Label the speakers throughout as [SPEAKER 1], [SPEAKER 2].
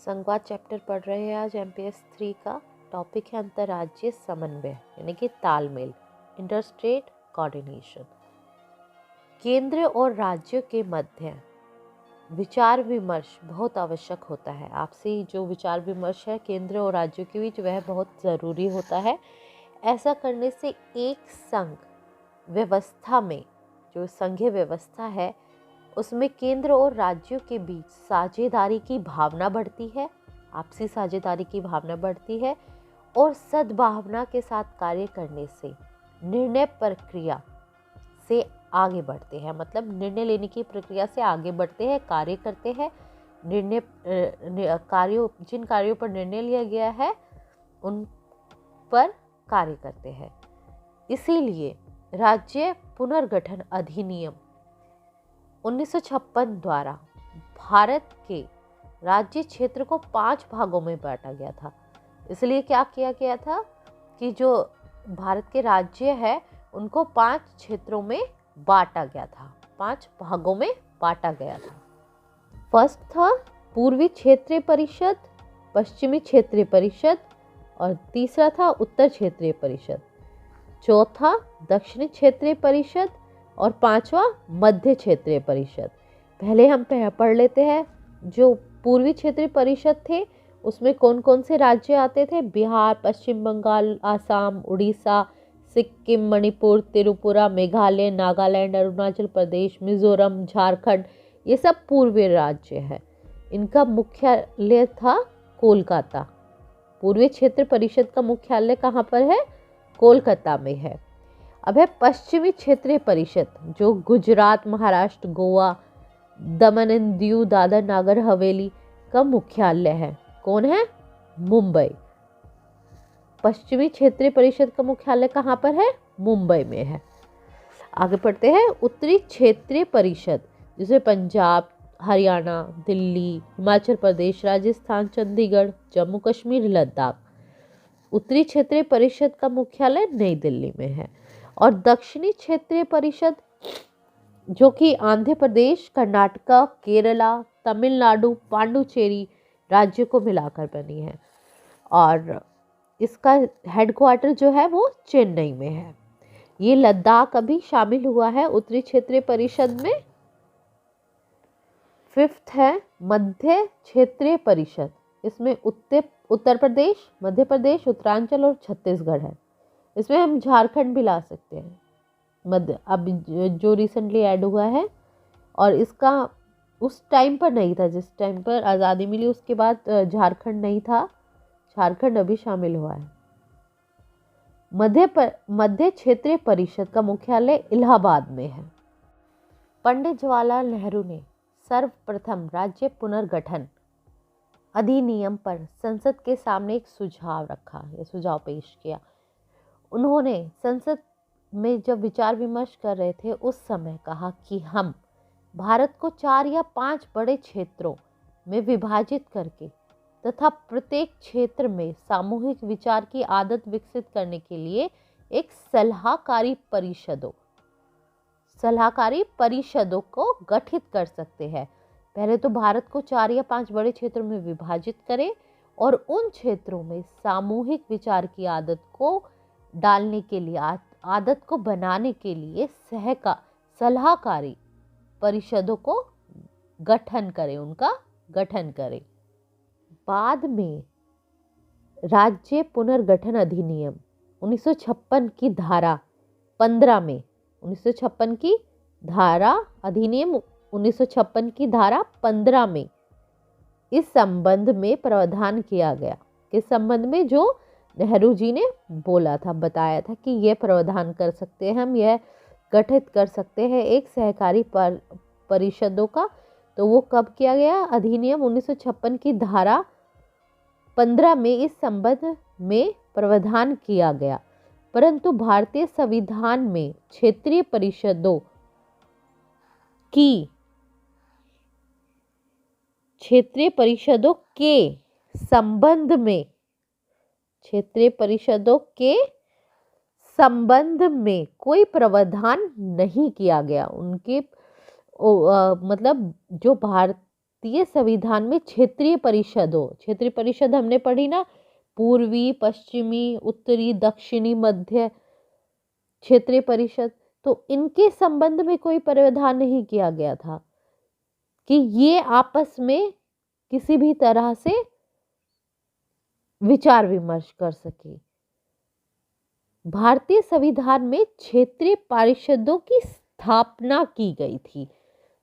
[SPEAKER 1] संघवाद चैप्टर पढ़ रहे हैं आज एमपीएस 3 का। टॉपिक है अंतर्राज्यीय समन्वय यानी कि तालमेल, इंटरस्टेट कोऑर्डिनेशन। केंद्र और राज्यों के मध्य विचार विमर्श बहुत आवश्यक होता है। आपसी जो विचार विमर्श है केंद्र और राज्यों के बीच वह बहुत ज़रूरी होता है। ऐसा करने से एक संघ व्यवस्था में, जो संघीय व्यवस्था है उसमें केंद्र और राज्यों के बीच साझेदारी की भावना बढ़ती है, आपसी साझेदारी की भावना बढ़ती है और सद्भावना के साथ कार्य करने से निर्णय प्रक्रिया से आगे बढ़ते हैं। मतलब निर्णय लेने की प्रक्रिया से आगे बढ़ते हैं, कार्य करते हैं। जिन कार्यों पर निर्णय लिया गया है उन पर कार्य करते हैं। इसीलिए राज्य पुनर्गठन अधिनियम 1956 द्वारा भारत के राज्य क्षेत्र को 5 भागों में बांटा गया था। इसलिए क्या किया गया था कि जो भारत के राज्य है उनको 5 क्षेत्रों में बांटा गया था, 5 भागों में बांटा गया था। फर्स्ट था पूर्वी क्षेत्रीय परिषद, पश्चिमी क्षेत्रीय परिषद और तीसरा था उत्तर क्षेत्रीय परिषद, चौथा दक्षिणी क्षेत्रीय परिषद और 5वां मध्य क्षेत्रीय परिषद। पहले हम पढ़ लेते हैं जो पूर्वी क्षेत्रीय परिषद थे उसमें कौन कौन से राज्य आते थे। बिहार, पश्चिम बंगाल, आसाम, उड़ीसा, सिक्किम, मणिपुर, त्रिपुरा, मेघालय, नागालैंड, अरुणाचल प्रदेश, मिजोरम, झारखंड, ये सब पूर्वी राज्य है। इनका मुख्यालय था कोलकाता। पूर्वी क्षेत्र परिषद का मुख्यालय कहाँ पर है? कोलकाता में है। अब है पश्चिमी क्षेत्रीय परिषद जो गुजरात, महाराष्ट्र, गोवा, दमन एंड दीव, दादर नागर हवेली का मुख्यालय है। कौन है? मुंबई। पश्चिमी क्षेत्रीय परिषद का मुख्यालय कहाँ पर है? मुंबई में है। आगे पढ़ते हैं उत्तरी क्षेत्रीय परिषद जिसमें पंजाब, हरियाणा, दिल्ली, हिमाचल प्रदेश, राजस्थान, चंडीगढ़, जम्मू कश्मीर, लद्दाख। उत्तरी क्षेत्रीय परिषद का मुख्यालय नई दिल्ली में है। और दक्षिणी क्षेत्रीय परिषद जो कि आंध्र प्रदेश, कर्नाटका, केरला, तमिलनाडु, पांडुचेरी राज्यों को मिलाकर बनी है और इसका हेडक्वार्टर जो है वो चेन्नई में है। ये लद्दाख अभी शामिल हुआ है उत्तरी क्षेत्रीय परिषद में। फिफ्थ है मध्य क्षेत्रीय परिषद। इसमें उत्तर प्रदेश, मध्य प्रदेश, उत्तरांचल और छत्तीसगढ़ है। इसमें हम झारखंड भी ला सकते हैं, मध्य अब जो रिसेंटली ऐड हुआ है। और इसका उस टाइम पर नहीं था, जिस टाइम पर आज़ादी मिली उसके बाद झारखंड नहीं था, झारखंड अभी शामिल हुआ है। मध्य क्षेत्रीय परिषद का मुख्यालय इलाहाबाद में है। पंडित जवाहरलाल नेहरू ने सर्वप्रथम राज्य पुनर्गठन अधिनियम पर संसद के सामने एक सुझाव रखा, यह सुझाव पेश किया। उन्होंने संसद में जब विचार विमर्श कर रहे थे उस समय कहा कि हम भारत को 4 या 5 बड़े क्षेत्रों में विभाजित करके तथा प्रत्येक क्षेत्र में सामूहिक विचार की आदत विकसित करने के लिए एक सलाहकारी परिषदों को गठित कर सकते हैं। पहले तो भारत को 4 या 5 बड़े क्षेत्रों में विभाजित करें और उन क्षेत्रों में सामूहिक विचार की आदत को डालने के लिए, आदत को बनाने के लिए सलाहकारी परिषदों को गठन करें, उनका गठन करें। बाद में राज्य पुनर्गठन अधिनियम 1956 की धारा 15 में 1956 की धारा अधिनियम 1956 की धारा 15 में इस संबंध में प्रावधान किया गया। किस संबंध में? जो नेहरू जी ने बोला था, बताया था कि यह प्रावधान कर सकते हैं, हम यह गठित कर सकते हैं एक सहकारी परिषदों का। तो वो कब किया गया? अधिनियम 1956 की धारा 15 में इस संबंध में प्रावधान किया गया। परंतु भारतीय संविधान में क्षेत्रीय परिषदों के संबंध में कोई प्रावधान नहीं किया गया। उनके मतलब जो भारत भारतीय संविधान में क्षेत्रीय परिषद हो, क्षेत्रीय परिषद हमने पढ़ी ना, पूर्वी, पश्चिमी, उत्तरी, दक्षिणी, मध्य क्षेत्रीय परिषद, तो इनके संबंध में कोई प्रावधान नहीं किया गया था कि ये आपस में किसी भी तरह से विचार विमर्श कर सके। भारतीय संविधान में क्षेत्रीय परिषदों की स्थापना की गई थी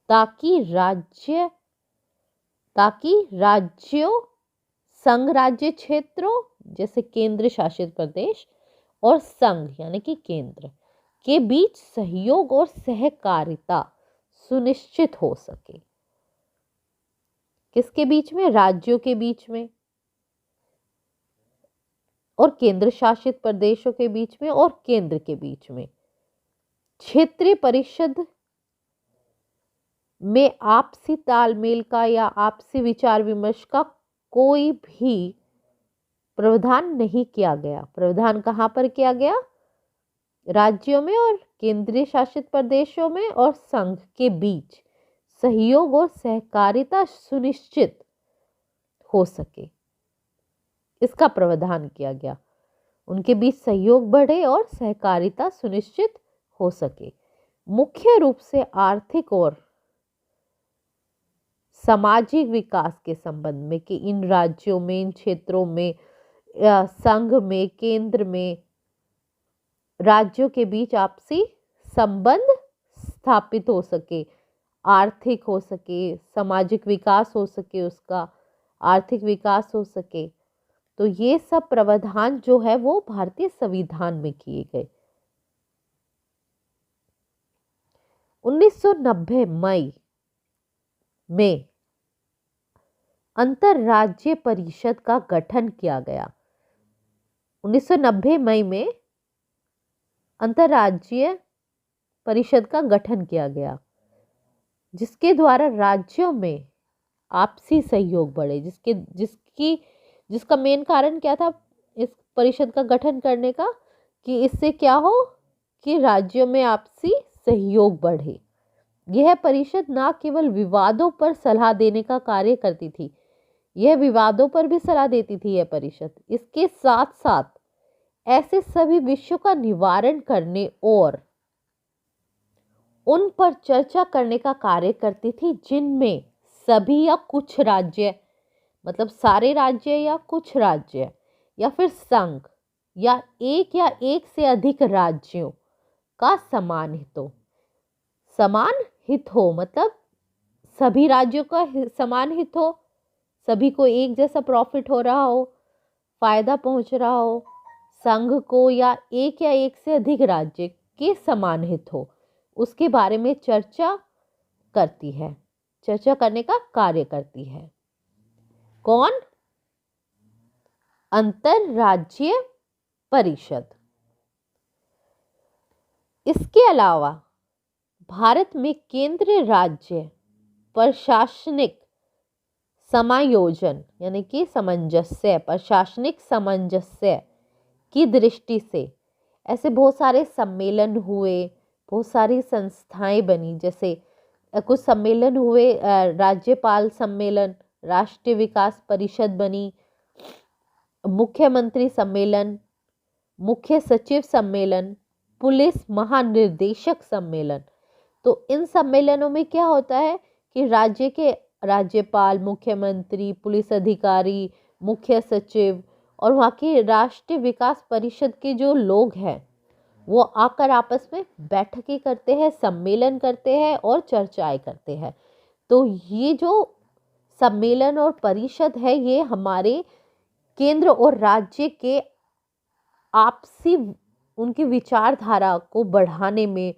[SPEAKER 1] ताकि राज्यों, संघ राज्य क्षेत्रों जैसे केंद्र शासित प्रदेश और संघ यानी कि केंद्र के बीच सहयोग और सहकारिता सुनिश्चित हो सके। किसके बीच में? राज्यों के बीच में और केंद्र शासित प्रदेशों के बीच में और केंद्र के बीच में। क्षेत्रीय परिषद में आपसी तालमेल का या आपसी विचार विमर्श का कोई भी प्रावधान नहीं किया गया। प्रावधान कहाँ पर किया गया? राज्यों में और केंद्रीय शासित प्रदेशों में और संघ के बीच सहयोग और सहकारिता सुनिश्चित हो सके, इसका प्रावधान किया गया। उनके बीच सहयोग बढ़े और सहकारिता सुनिश्चित हो सके। मुख्य रूप से आर्थिक और सामाजिक विकास के संबंध में कि इन राज्यों में, इन क्षेत्रों में, संघ में, केंद्र में, राज्यों के बीच आपसी संबंध स्थापित हो सके, आर्थिक हो सके, सामाजिक विकास हो सके, उसका आर्थिक विकास हो सके। तो ये सब प्रावधान जो है वो भारतीय संविधान में किए गए। 1990 मई में अंतरराज्यीय परिषद का गठन किया गया। 1990 मई में अंतरराज्यीय परिषद का गठन किया गया, जिसके द्वारा राज्यों में आपसी सहयोग बढ़े। जिसका मेन कारण क्या था इस परिषद का गठन करने का? कि इससे क्या हो कि राज्यों में आपसी सहयोग बढ़े। यह परिषद न केवल विवादों पर सलाह देने का कार्य करती थी, यह विवादों पर भी सलाह देती थी यह परिषद। इसके साथ साथ ऐसे सभी विषयों का निवारण करने और उन पर चर्चा करने का कार्य करती थी जिनमें सभी या कुछ राज्य, मतलब सारे राज्य या कुछ राज्य या फिर संघ या एक से अधिक राज्यों का समान हित हो, मतलब सभी राज्यों का समान हित हो, सभी को एक जैसा प्रॉफिट हो रहा हो, फायदा पहुंच रहा हो, संघ को या एक से अधिक राज्य के समान हित हो, उसके बारे में चर्चा करने का कार्य करती है। कौन? अंतरराज्यीय परिषद। इसके अलावा भारत में केंद्रीय राज्य प्रशासनिक समायोजन यानी कि प्रशासनिक सामंजस्य की दृष्टि से ऐसे बहुत सारे सम्मेलन हुए, बहुत सारी संस्थाएं बनी। जैसे कुछ सम्मेलन हुए, राज्यपाल सम्मेलन, राष्ट्रीय विकास परिषद बनी, मुख्यमंत्री सम्मेलन, मुख्य सचिव सम्मेलन, पुलिस महानिर्देशक सम्मेलन। तो इन सम्मेलनों में क्या होता है कि राज्य के राज्यपाल, मुख्यमंत्री, पुलिस अधिकारी, मुख्य सचिव और वहाँ की राष्ट्रीय विकास परिषद के जो लोग हैं वो आकर आपस में बैठकें करते हैं, सम्मेलन करते हैं और चर्चाएं करते हैं। तो ये जो सम्मेलन और परिषद है ये हमारे केंद्र और राज्य के आपसी उनकी विचारधारा को बढ़ाने में,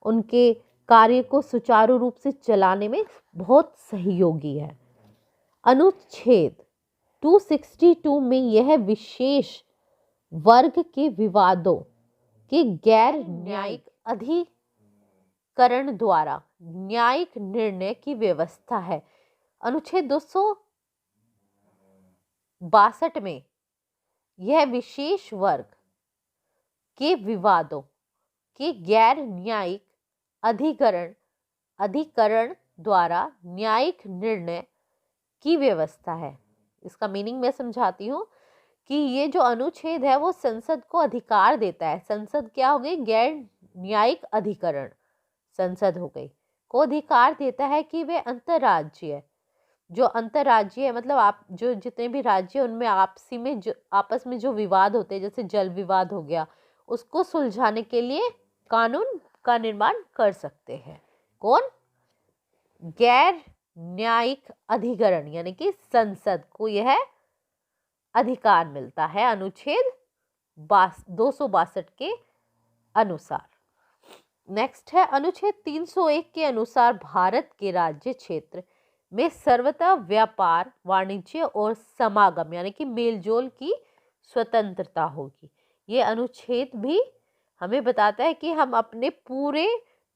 [SPEAKER 1] उनके कार्य को सुचारू रूप से चलाने में बहुत सहयोगी है। अनुच्छेद 262 में यह विशेष वर्ग के विवादों के गैर न्यायिक अधिकरण द्वारा न्यायिक निर्णय की व्यवस्था है। अनुच्छेद 262 में यह विशेष वर्ग के विवादों के गैर न्यायिक अधिकरण द्वारा न्यायिक निर्णय की व्यवस्था है। इसका मीनिंग मैं समझाती हूँ कि ये जो अनुच्छेद है वो संसद को अधिकार देता है। संसद क्या हो गई? गैर न्यायिक अधिकरण संसद हो गई, को अधिकार देता है कि वे अंतर्राज्यीय, जो अंतर्राज्यीय मतलब आप जो जितने भी राज्य उनमें आपसी में जो आपस में जो विवाद होते हैं, जैसे जल विवाद हो गया, उसको सुलझाने के लिए कानून का निर्माण कर सकते हैं। कौन? गैर न्यायिक अधिकरण, यानी कि संसद को यह अधिकार मिलता है अनुच्छेद 262 के अनुसार। नेक्स्ट है अनुच्छेद 301 के अनुसार भारत के राज्य क्षेत्र में सर्वथा व्यापार, वाणिज्य और समागम यानी कि मेलजोल की स्वतंत्रता होगी। ये अनुच्छेद भी हमें बताता है कि हम अपने पूरे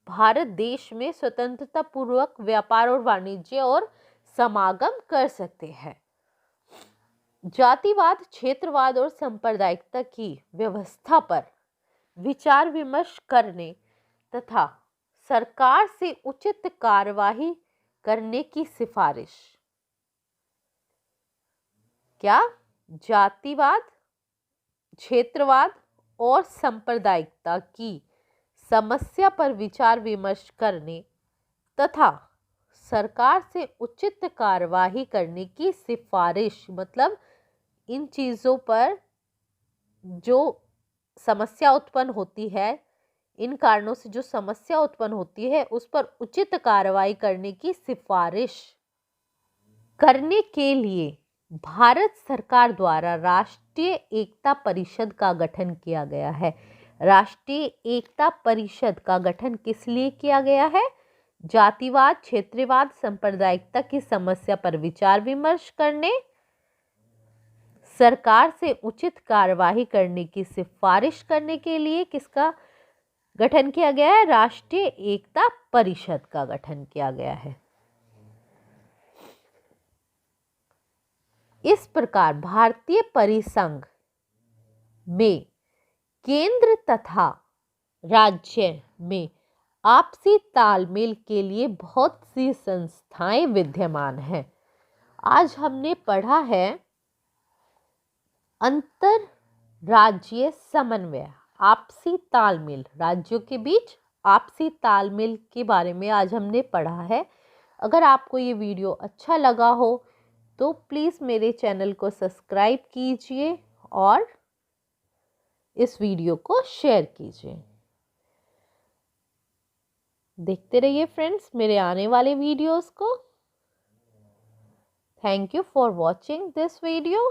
[SPEAKER 1] भारत देश में स्वतंत्रता पूर्वक व्यापार और वाणिज्य और समागम कर सकते हैं। जातिवाद, क्षेत्रवाद और सांप्रदायिकता की व्यवस्था पर विचार विमर्श करने तथा सरकार से उचित कार्यवाही करने की सिफारिश। क्या? जातिवाद, क्षेत्रवाद और सांप्रदायिकता की समस्या पर विचार विमर्श करने तथा सरकार से उचित कार्यवाही करने की सिफारिश, मतलब इन चीज़ों पर जो समस्या उत्पन्न होती है, इन कारणों से जो समस्या उत्पन्न होती है उस पर उचित कार्रवाई करने की सिफारिश करने के लिए भारत सरकार द्वारा राष्ट्रीय एकता परिषद का गठन किया गया है। राष्ट्रीय एकता परिषद का गठन किस लिए किया गया है? जातिवाद, क्षेत्रवाद, सांप्रदायिकता की समस्या पर विचार विमर्श करने, सरकार से उचित कार्यवाही करने की सिफारिश करने के लिए किसका गठन किया गया है? राष्ट्रीय एकता परिषद का गठन किया गया है। इस प्रकार भारतीय परिसंघ में केंद्र तथा राज्य में आपसी तालमेल के लिए बहुत सी संस्थाएं विद्यमान हैं। आज हमने पढ़ा है अंतरराज्यीय समन्वय, आपसी तालमेल, राज्यों के बीच आपसी तालमेल के बारे में आज हमने पढ़ा है। अगर आपको ये वीडियो अच्छा लगा हो तो प्लीज़ मेरे चैनल को सब्सक्राइब कीजिए और इस वीडियो को शेयर कीजिए। देखते रहिए फ्रेंड्स मेरे आने वाले वीडियोस को। Thank you for watching this video.